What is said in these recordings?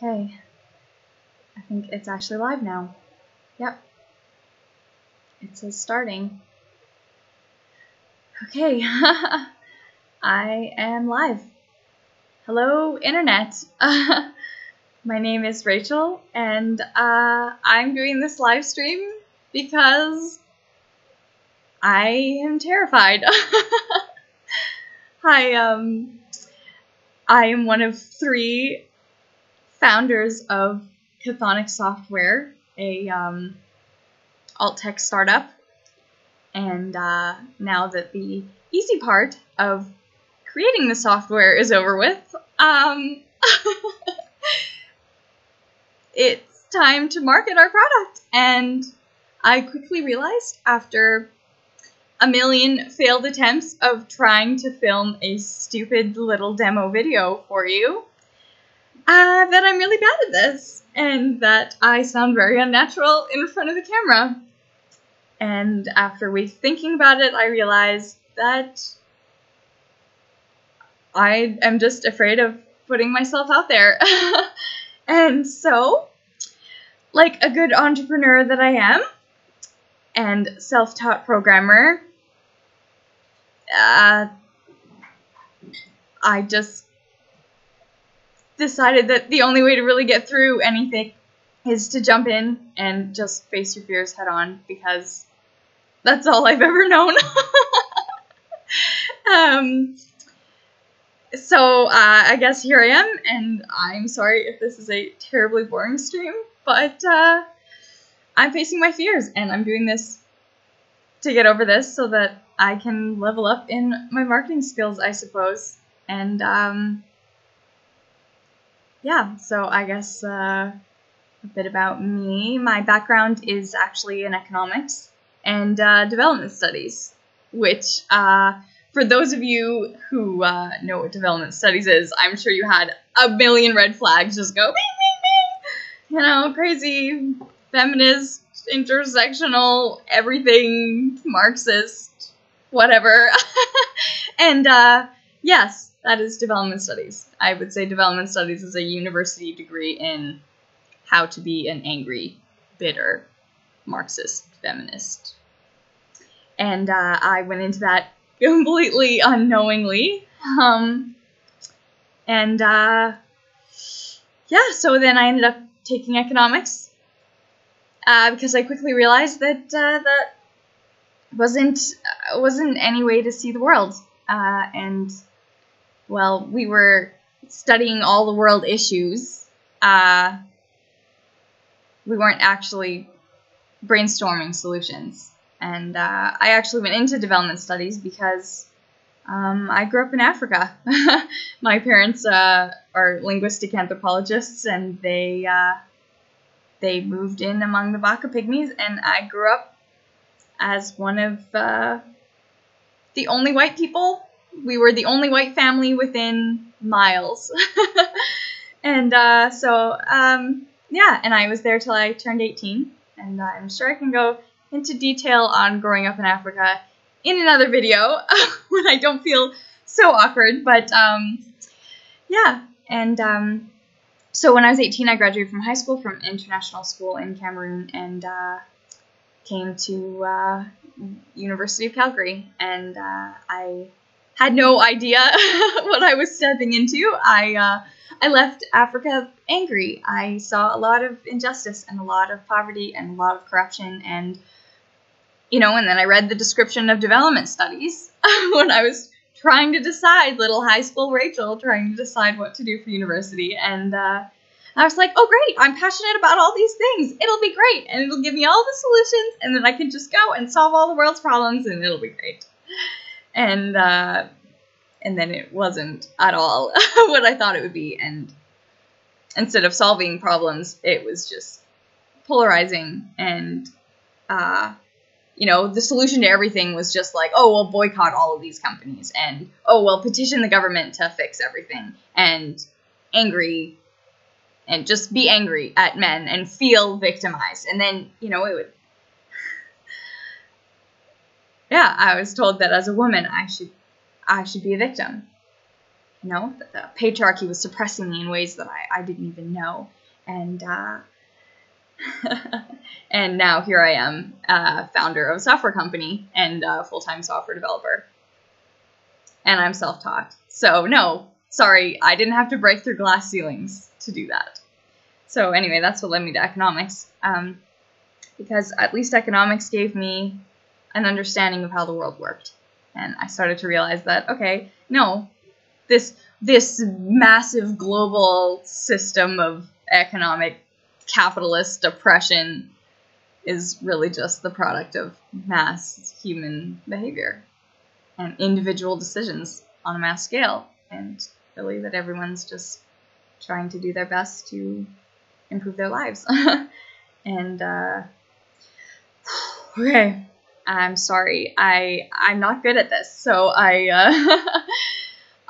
Okay, I think it's actually live now. Yep, it says starting. Okay, I am live. Hello, Internet. My name is Rachel, and I'm doing this live stream because I am terrified. I am one of 3 founders of Chthonic Software, a alt-tech startup, and now that the easy part of creating the software is over with, it's time to market our product. And I quickly realized, after a million failed attempts of trying to film a stupid little demo video for you, that I'm really bad at this, and that I sound very unnatural in front of the camera. And after weeks thinking about it, I realized that I am just afraid of putting myself out there. And so, like a good entrepreneur that I am, and self-taught programmer, I just decided that the only way to really get through anything is to jump in and just face your fears head on, because that's all I've ever known. So I guess here I am, and I'm sorry if this is a terribly boring stream, but I'm facing my fears, and I'm doing this to get over this so that I can level up in my marketing skills, I suppose. And yeah, so I guess a bit about me. My background is actually in economics and development studies, which for those of you who know what development studies is, I'm sure you had a million red flags just go bing, bing, bing. You know, crazy, feminist, intersectional, everything, Marxist, whatever. And yes, that is development studies. I would say development studies is a university degree in how to be an angry, bitter, Marxist feminist. And I went into that completely unknowingly. Yeah, so then I ended up taking economics because I quickly realized that that wasn't any way to see the world. And, well, we were studying all the world issues. We weren't actually brainstorming solutions. And I actually went into development studies because I grew up in Africa. My parents are linguistic anthropologists, and they moved in among the Baka Pygmies, and I grew up as one of the only white people. We were the only white family within miles. And yeah, and I was there till I turned 18, and I'm sure I can go into detail on growing up in Africa in another video when I don't feel so awkward, but yeah, and so when I was 18, I graduated from high school, from international school in Cameroon, and came to University of Calgary, and I had no idea what I was stepping into. I left Africa angry. I saw a lot of injustice and a lot of poverty and a lot of corruption, and you know, and then I read the description of development studies when I was trying to decide, little high school Rachel trying to decide what to do for university, and I was like, oh great, I'm passionate about all these things. It'll be great, and it'll give me all the solutions, and then I can just go and solve all the world's problems, and it'll be great. And then it wasn't at all what I thought it would be, and instead of solving problems, it was just polarizing, and you know, the solution to everything was just like, oh, well, boycott all of these companies, and, oh, well, petition the government to fix everything, and angry, and just be angry at men and feel victimized. And then, you know, it would, yeah, I was told that as a woman, I should be a victim. that the patriarchy was suppressing me in ways that I didn't even know. And and now here I am, founder of a software company and a full-time software developer. And I'm self-taught. So no, sorry, I didn't have to break through glass ceilings to do that. So anyway, that's what led me to economics. Because at least economics gave me an understanding of how the world worked. And I started to realize that, okay, no, this massive global system of economic capitalist oppression is really just the product of mass human behavior and individual decisions on a mass scale. And really that everyone's just trying to do their best to improve their lives. And, okay. I'm sorry. I'm not good at this, so I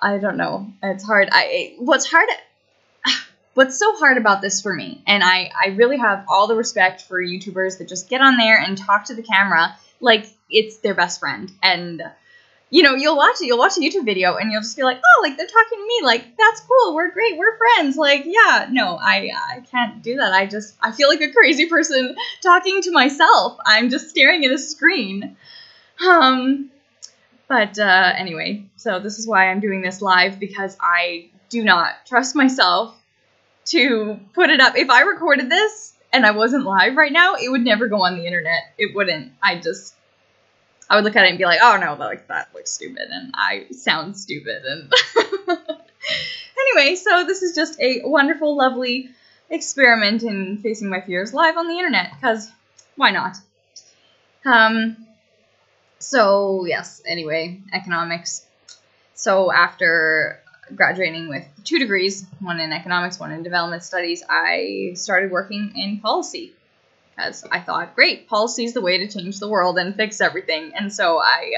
don't know. It's hard. What's so hard about this for me, and I really have all the respect for YouTubers that just get on there and talk to the camera like it's their best friend. And you'll watch a YouTube video and you'll just be like, oh, like they're talking to me, like that's cool, we're great, we're friends. Like, yeah, no, I can't do that. I feel like a crazy person talking to myself. I'm just staring at a screen. But anyway, so this is why I'm doing this live, because I do not trust myself to put it up. If I recorded this and I wasn't live right now, it would never go on the internet. It wouldn't. I would look at it and be like, oh no, like that looks stupid and I sound stupid. And anyway, so this is just a wonderful, lovely experiment in facing my fears live on the internet, because why not? So yes, anyway, economics. So after graduating with 2 degrees, one in economics, one in development studies, I started working in policy. Because I thought, great, policy is the way to change the world and fix everything. And so I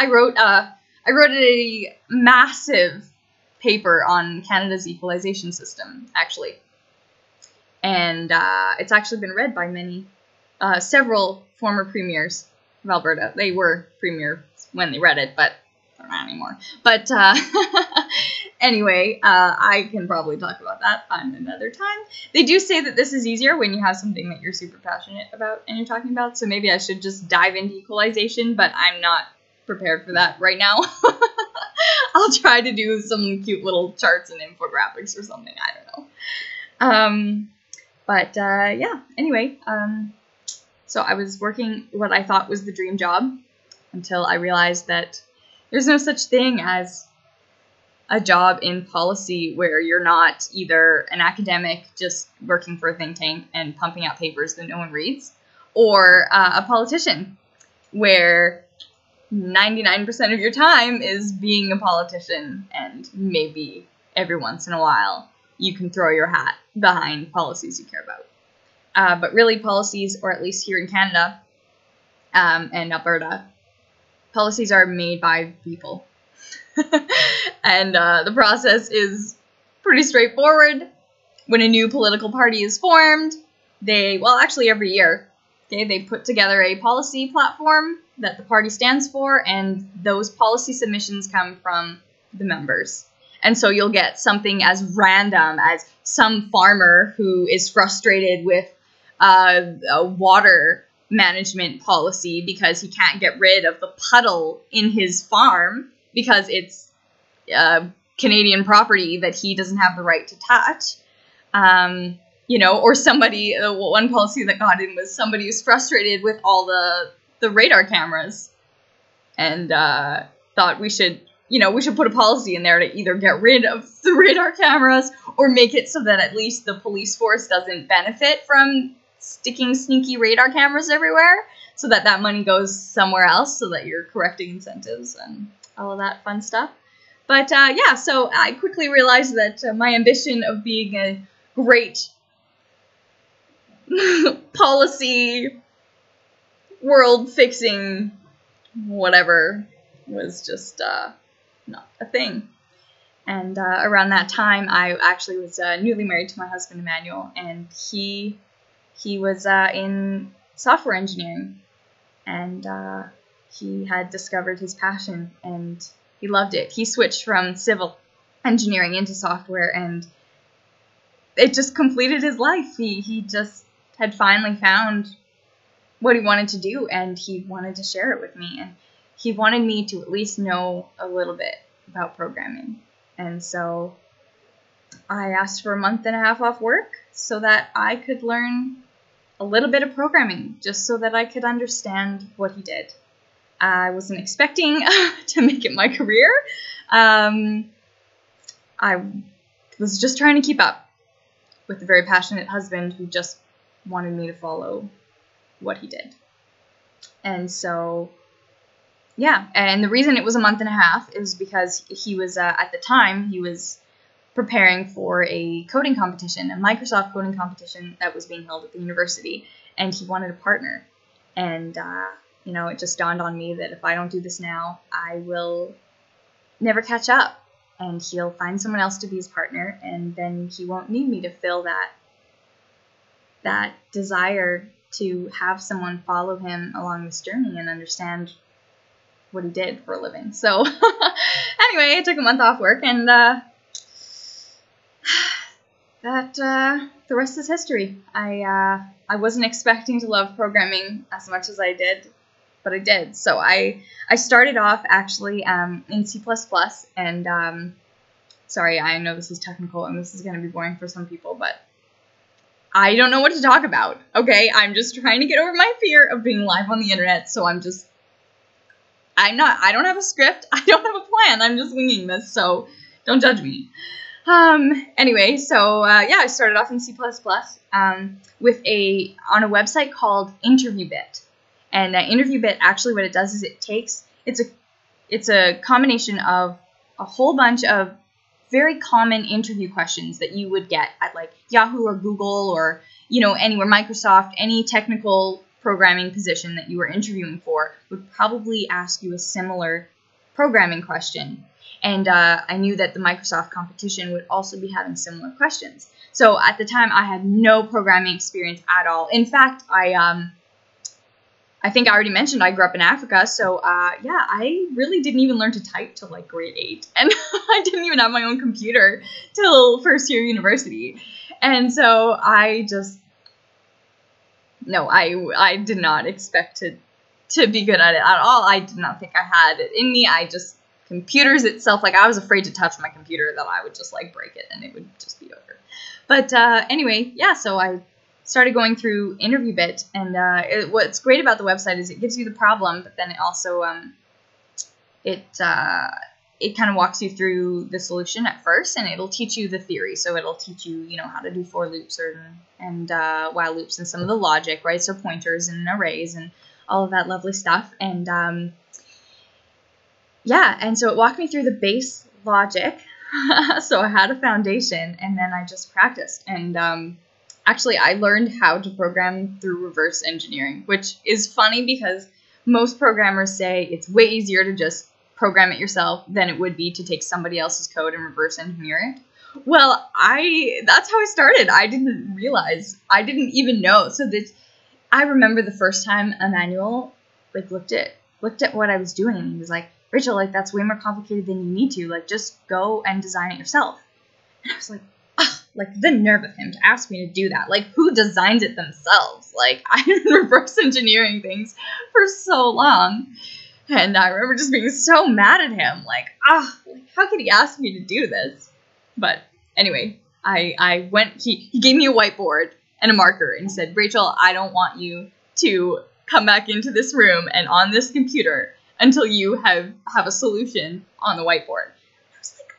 wrote a massive paper on Canada's equalization system, actually. And it's actually been read by several former premiers of Alberta. They were premiers when they read it, but they're not anymore. But anyway, I can probably talk about that on another time. They do say that this is easier when you have something that you're super passionate about and you're talking about, so maybe I should just dive into equalization, but I'm not prepared for that right now. I'll try to do some cute little charts and infographics or something, I don't know. But yeah, anyway, so I was working what I thought was the dream job until I realized that there's no such thing as a job in policy where you're not either an academic just working for a think tank and pumping out papers that no one reads, or a politician where 99% of your time is being a politician, and maybe every once in a while you can throw your hat behind policies you care about. But really policies, or at least here in Canada and Alberta, policies are made by people. And the process is pretty straightforward. When a new political party is formed, actually every year, okay, they put together a policy platform that the party stands for, and those policy submissions come from the members. And so you'll get something as random as some farmer who is frustrated with a water management policy because he can't get rid of the puddle in his farm because it's Canadian property that he doesn't have the right to touch. Or somebody, one policy that got in was somebody who's frustrated with all the radar cameras and thought we should put a policy in there to either get rid of the radar cameras or make it so that at least the police force doesn't benefit from sticking sneaky radar cameras everywhere, so that money goes somewhere else, so that you're correcting incentives and all of that fun stuff. But yeah, so I quickly realized that my ambition of being a great policy, world-fixing whatever was just not a thing. And around that time, I actually was newly married to my husband, Emmanuel, and he was in software engineering, and he had discovered his passion, and He loved it. He switched from civil engineering into software, and it just completed his life. He just had finally found what he wanted to do, and he wanted to share it with me, and he wanted me to at least know a little bit about programming. And so I asked for a month and a half off work so that I could learn a little bit of programming, just so that I could understand what he did. I wasn't expecting to make it my career. I was just trying to keep up with a very passionate husband who just wanted me to follow what he did. And so, yeah, and the reason it was a month and a half is because he was, at the time, he was preparing for a coding competition, a Microsoft coding competition that was being held at the university, and he wanted a partner. And, you know, it just dawned on me that if I don't do this now, I will never catch up, and he'll find someone else to be his partner, and then he won't need me to fill that desire to have someone follow him along this journey and understand what he did for a living. So anyway, I took a month off work, and the rest is history. I wasn't expecting to love programming as much as I did, but I did. So I started off actually in C++, and sorry, I know this is technical and this is going to be boring for some people, but I don't know what to talk about, okay? I'm just trying to get over my fear of being live on the internet, so I don't have a script, I don't have a plan, I'm just winging this, so don't judge me. Anyway, so, yeah, I started off in C++, on a website called InterviewBit. And InterviewBit, actually what it does is it's a combination of a whole bunch of very common interview questions that you would get at like Yahoo or Google or, you know, anywhere, Microsoft, any technical programming position that you were interviewing for would probably ask you a similar programming question. And I knew that the Microsoft competition would also be having similar questions. So at the time, I had no programming experience at all. In fact, I think I already mentioned I grew up in Africa, so yeah, I really didn't even learn to type till like grade 8, and I didn't even have my own computer till first year university, and so I did not expect to be good at it at all. I did not think I had it in me. Computers itself, like I was afraid to touch my computer, that I would just like break it and it would just be over. But anyway, yeah, so I started going through InterviewBit, and what's great about the website is it gives you the problem, but then it also it kind of walks you through the solution at first, and it'll teach you the theory. So it'll teach you, you know, how to do for loops and while loops and some of the logic, right? So pointers and arrays and all of that lovely stuff. And yeah, and so it walked me through the base logic. So I had a foundation, and then I just practiced. And actually, I learned how to program through reverse engineering, which is funny because most programmers say it's way easier to just program it yourself than it would be to take somebody else's code and reverse engineer it. Well, that's how I started. I didn't realize. I didn't even know. So I remember the first time Emmanuel like looked at what I was doing, and he was like, "Rachel, like that's way more complicated than you need to. Like just go and design it yourself." And I was like, like the nerve of him to ask me to do that. Like who designs it themselves? Like I've been reverse engineering things for so long. And I remember just being so mad at him. Like, how could he ask me to do this? But anyway, I went, he gave me a whiteboard and a marker and he said, "Rachel, I don't want you to come back into this room and on this computer until you have a solution on the whiteboard." I was like,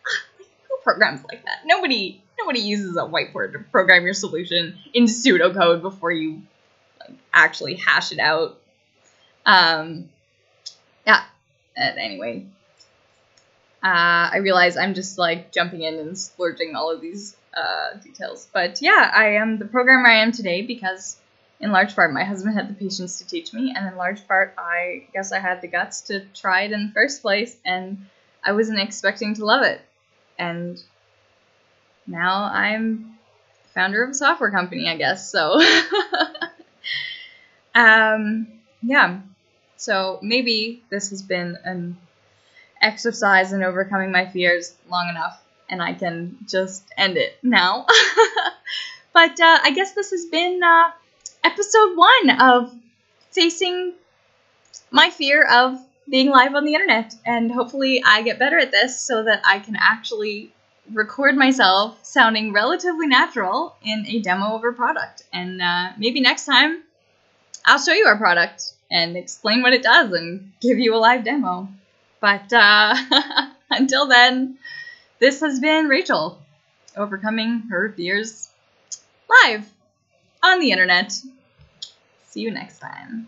who programs like that? Nobody uses a whiteboard to program your solution in pseudocode before you like actually hash it out. Yeah. Anyway, I realize I'm just like jumping in and splurging all of these details, but yeah, I am the programmer I am today because, in large part, my husband had the patience to teach me, and in large part, I guess I had the guts to try it in the first place, and I wasn't expecting to love it, and now I'm the founder of a software company, I guess, so, yeah, so maybe this has been an exercise and overcoming my fears long enough, and I can just end it now. But I guess this has been episode 1 of facing my fear of being live on the internet, and hopefully I get better at this so that I can actually record myself sounding relatively natural in a demo of our product. And maybe next time I'll show you our product and explain what it does and give you a live demo. But until then, this has been Rachel, overcoming her fears live on the internet. See you next time.